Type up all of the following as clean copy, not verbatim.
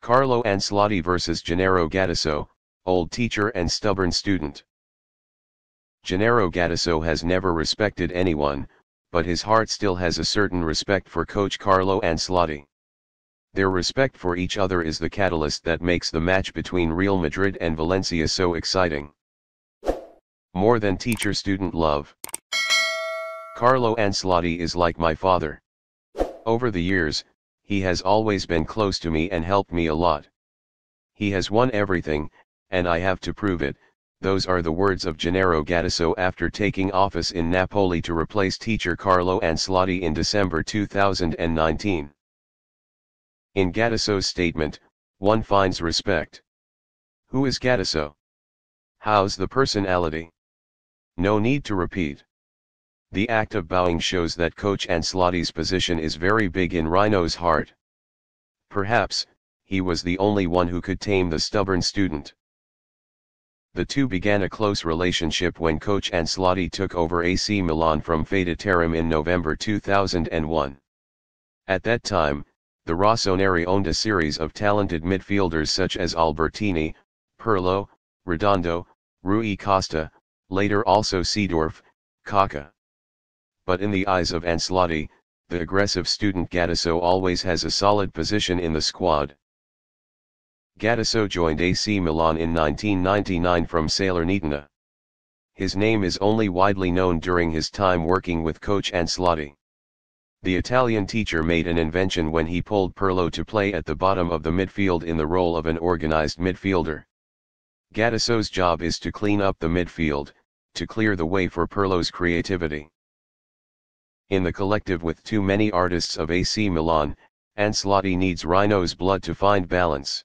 Carlo Ancelotti vs Gennaro Gattuso, old teacher and stubborn student. Gennaro Gattuso has never respected anyone, but his heart still has a certain respect for coach Carlo Ancelotti. Their respect for each other is the catalyst that makes the match between Real Madrid and Valencia so exciting. More than teacher-student love. Carlo Ancelotti is like my father. Over the years, he has always been close to me and helped me a lot. He has won everything, and I have to prove it. Those are the words of Gennaro Gattuso after taking office in Napoli to replace teacher Carlo Ancelotti in December 2019. In Gattuso's statement, one finds respect. Who is Gattuso? How's the personality? No need to repeat. The act of bowing shows that Coach Ancelotti's position is very big in Rhino's heart. Perhaps, he was the only one who could tame the stubborn student. The two began a close relationship when Coach Ancelotti took over AC Milan from Fatih Terim in November 2001. At that time, the Rossoneri owned a series of talented midfielders such as Albertini, Pirlo, Redondo, Rui Costa, later also Seedorf, Kaká. But in the eyes of Ancelotti, the aggressive student Gattuso always has a solid position in the squad. Gattuso joined AC Milan in 1999 from Salernitana. His name is only widely known during his time working with coach Ancelotti. The Italian teacher made an invention when he pulled Pirlo to play at the bottom of the midfield in the role of an organized midfielder. Gattuso's job is to clean up the midfield, to clear the way for Pirlo's creativity. In the collective with too many artists of AC Milan, Ancelotti needs Rhino's blood to find balance.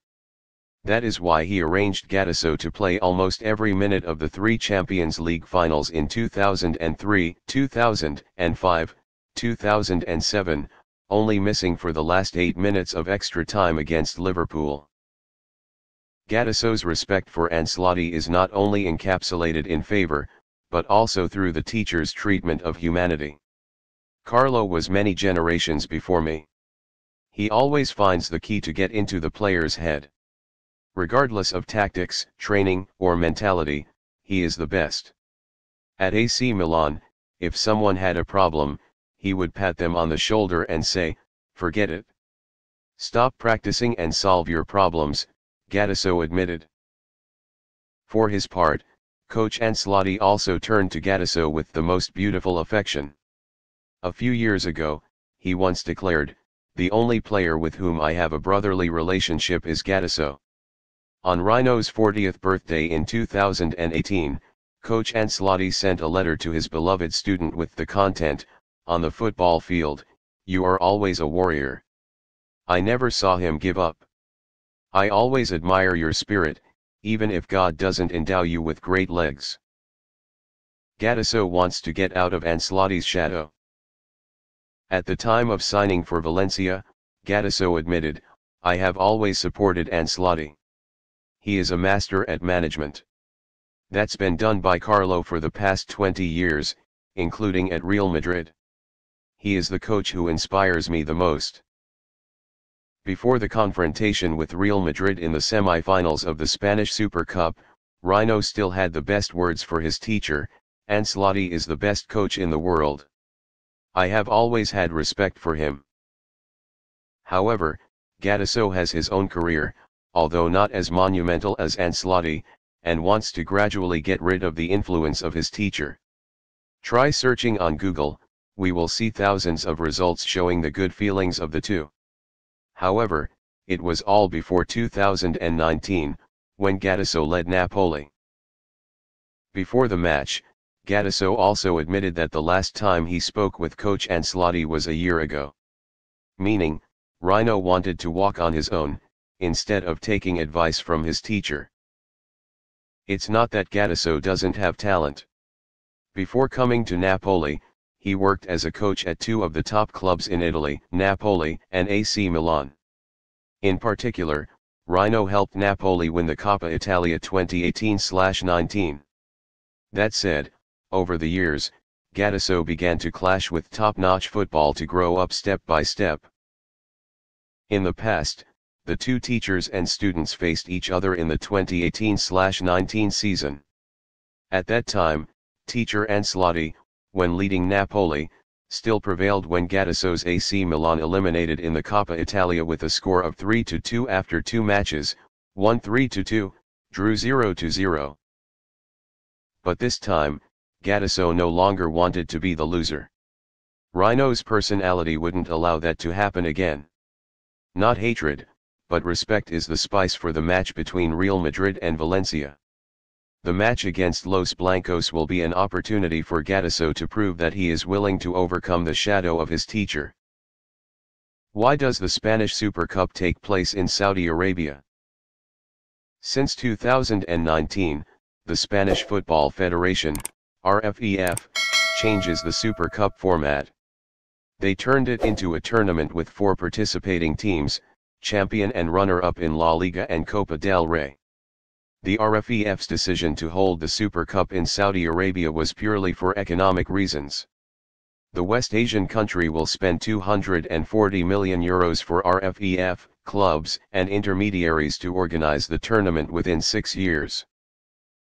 That is why he arranged Gattuso to play almost every minute of the three Champions League finals in 2003, 2005, 2007, only missing for the last 8 minutes of extra time against Liverpool. Gattuso's respect for Ancelotti is not only encapsulated in favor, but also through the teacher's treatment of humanity. Carlo was many generations before me. He always finds the key to get into the player's head. Regardless of tactics, training, or mentality, he is the best. At AC Milan, if someone had a problem, he would pat them on the shoulder and say, "Forget it. Stop practicing and solve your problems," Gattuso admitted. For his part, coach Ancelotti also turned to Gattuso with the most beautiful affection. A few years ago, he once declared, "The only player with whom I have a brotherly relationship is Gattuso." On Rhino's 40th birthday in 2018, coach Ancelotti sent a letter to his beloved student with the content, "On the football field, you are always a warrior. I never saw him give up. I always admire your spirit, even if God doesn't endow you with great legs." Gattuso wants to get out of Ancelotti's shadow. At the time of signing for Valencia, Gattuso admitted, "I have always supported Ancelotti. He is a master at management. That's been done by Carlo for the past 20 years, including at Real Madrid. He is the coach who inspires me the most." Before the confrontation with Real Madrid in the semi-finals of the Spanish Super Cup, Rhino still had the best words for his teacher: "Ancelotti is the best coach in the world. I have always had respect for him." However, Gattuso has his own career, although not as monumental as Ancelotti, and wants to gradually get rid of the influence of his teacher. Try searching on Google, we will see thousands of results showing the good feelings of the two. However, it was all before 2019, when Gattuso led Napoli. Before the match, Gattuso also admitted that the last time he spoke with coach Ancelotti was a year ago. Meaning, Rhino wanted to walk on his own, instead of taking advice from his teacher. It's not that Gattuso doesn't have talent. Before coming to Napoli, he worked as a coach at two of the top clubs in Italy, Napoli and AC Milan. In particular, Rhino helped Napoli win the Coppa Italia 2018-19. That said, over the years, Gattuso began to clash with top-notch football to grow up step by step. In the past, the two teachers and students faced each other in the 2018-19 season. At that time, teacher Ancelotti, when leading Napoli, still prevailed when Gattuso's AC Milan eliminated in the Coppa Italia with a score of 3-2 after 2 matches, won 3-2, drew 0-0. But this time, Gattuso no longer wanted to be the loser. Rino's personality wouldn't allow that to happen again. Not hatred, but respect is the spice for the match between Real Madrid and Valencia. The match against Los Blancos will be an opportunity for Gattuso to prove that he is willing to overcome the shadow of his teacher. Why does the Spanish Super Cup take place in Saudi Arabia? Since 2019, the Spanish Football Federation, RFEF, changes the Super Cup format. They turned it into a tournament with 4 participating teams, champion and runner-up in La Liga and Copa del Rey. The RFEF's decision to hold the Super Cup in Saudi Arabia was purely for economic reasons. The West Asian country will spend €240 million for RFEF, clubs and intermediaries to organize the tournament within 6 years.